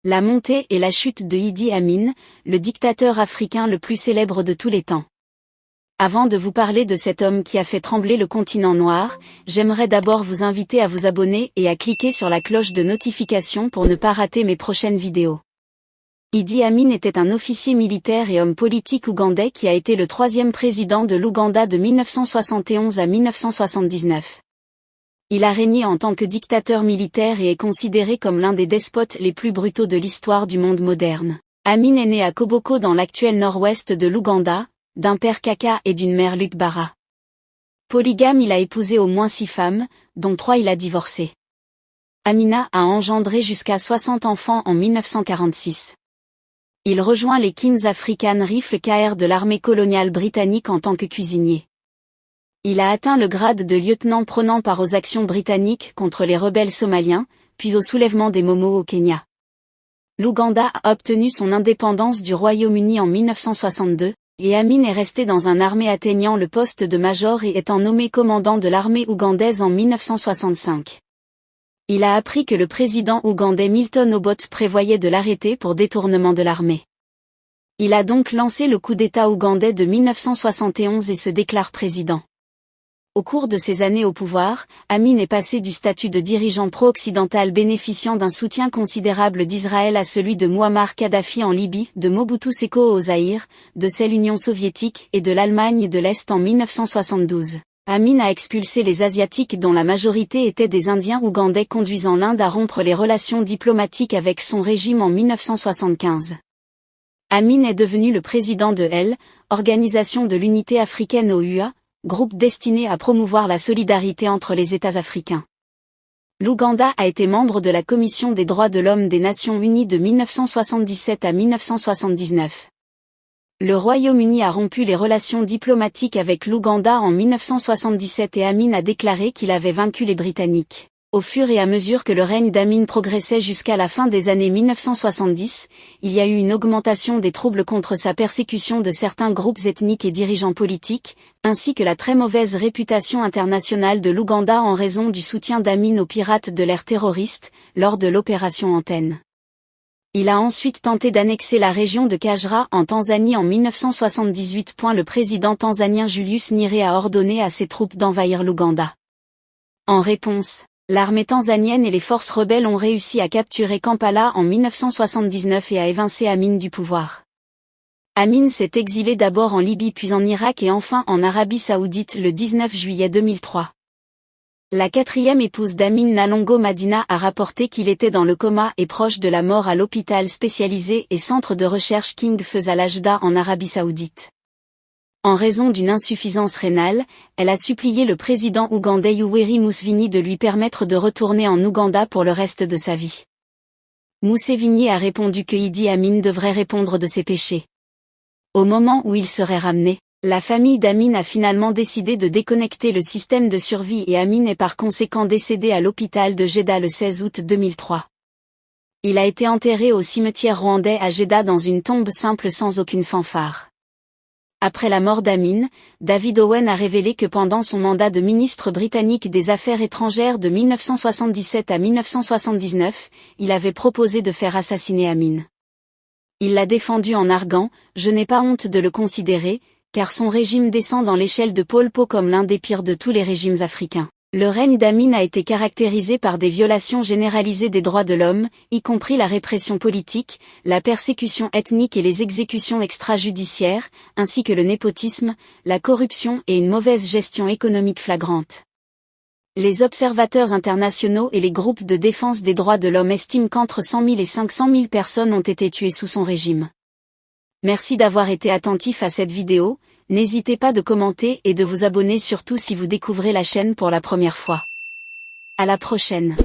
La montée et la chute de Idi Amin, le dictateur africain le plus célèbre de tous les temps. Avant de vous parler de cet homme qui a fait trembler le continent noir, j'aimerais d'abord vous inviter à vous abonner et à cliquer sur la cloche de notification pour ne pas rater mes prochaines vidéos. Idi Amin était un officier militaire et homme politique ougandais qui a été le 3e président de l'Ouganda de 1971 à 1979. Il a régné en tant que dictateur militaire et est considéré comme l'un des despotes les plus brutaux de l'histoire du monde moderne. Amin est né à Koboko dans l'actuel nord-ouest de l'Ouganda, d'un père Kaka et d'une mère Lukbara. Polygame, il a épousé au moins 6 femmes, dont 3 il a divorcé. Amina a engendré jusqu'à 60 enfants en 1946. Il rejoint les Kings African Rifles KR de l'armée coloniale britannique en tant que cuisinier. Il a atteint le grade de lieutenant prenant part aux actions britanniques contre les rebelles somaliens, puis au soulèvement des Momo au Kenya. L'Ouganda a obtenu son indépendance du Royaume-Uni en 1962, et Amin est resté dans une armée atteignant le poste de major et étant nommé commandant de l'armée ougandaise en 1965. Il a appris que le président ougandais Milton Obote prévoyait de l'arrêter pour détournement de l'armée. Il a donc lancé le coup d'État ougandais de 1971 et se déclare président. Au cours de ses années au pouvoir, Amin est passé du statut de dirigeant pro-occidental bénéficiant d'un soutien considérable d'Israël à celui de Mouammar Kadhafi en Libye, de Mobutu Seko au Zaïre, de l'Union soviétique et de l'Allemagne de l'Est en 1972. Amin a expulsé les Asiatiques dont la majorité étaient des Indiens ougandais, conduisant l'Inde à rompre les relations diplomatiques avec son régime en 1975. Amin est devenu le président de l'Organisation de l'Unité africaine OUA, groupe destiné à promouvoir la solidarité entre les États africains. L'Ouganda a été membre de la Commission des droits de l'homme des Nations Unies de 1977 à 1979. Le Royaume-Uni a rompu les relations diplomatiques avec l'Ouganda en 1977 et Amin a déclaré qu'il avait vaincu les Britanniques. Au fur et à mesure que le règne d'Amin progressait jusqu'à la fin des années 1970, il y a eu une augmentation des troubles contre sa persécution de certains groupes ethniques et dirigeants politiques, ainsi que la très mauvaise réputation internationale de l'Ouganda en raison du soutien d'Amin aux pirates de l'ère terroriste, lors de l'opération Antenne. Il a ensuite tenté d'annexer la région de Kagera en Tanzanie en 1978. Le président tanzanien Julius Nyerere a ordonné à ses troupes d'envahir l'Ouganda. En réponse, l'armée tanzanienne et les forces rebelles ont réussi à capturer Kampala en 1979 et à évincer Amin du pouvoir. Amin s'est exilé d'abord en Libye puis en Irak et enfin en Arabie Saoudite le 19 juillet 2003. La 4e épouse d'Amin, Nalongo Madina, a rapporté qu'il était dans le coma et proche de la mort à l'hôpital spécialisé et centre de recherche King Faisal Ajda en Arabie Saoudite. En raison d'une insuffisance rénale, elle a supplié le président ougandais Yoweri Museveni de lui permettre de retourner en Ouganda pour le reste de sa vie. Museveni a répondu que Idi Amin devrait répondre de ses péchés. Au moment où il serait ramené, la famille d'Amin a finalement décidé de déconnecter le système de survie et Amin est par conséquent décédé à l'hôpital de Jeddah le 16 août 2003. Il a été enterré au cimetière rwandais à Jeddah dans une tombe simple sans aucune fanfare. Après la mort d'Amin, David Owen a révélé que pendant son mandat de ministre britannique des Affaires étrangères de 1977 à 1979, il avait proposé de faire assassiner Amin. Il l'a défendu en arguant « Je n'ai pas honte de le considérer », car son régime descend dans l'échelle de Pol Pot comme l'un des pires de tous les régimes africains. Le règne d'Amin a été caractérisé par des violations généralisées des droits de l'homme, y compris la répression politique, la persécution ethnique et les exécutions extrajudiciaires, ainsi que le népotisme, la corruption et une mauvaise gestion économique flagrante. Les observateurs internationaux et les groupes de défense des droits de l'homme estiment qu'entre 100 000 et 500 000 personnes ont été tuées sous son régime. Merci d'avoir été attentif à cette vidéo, n'hésitez pas de commenter et de vous abonner surtout si vous découvrez la chaîne pour la première fois. À la prochaine.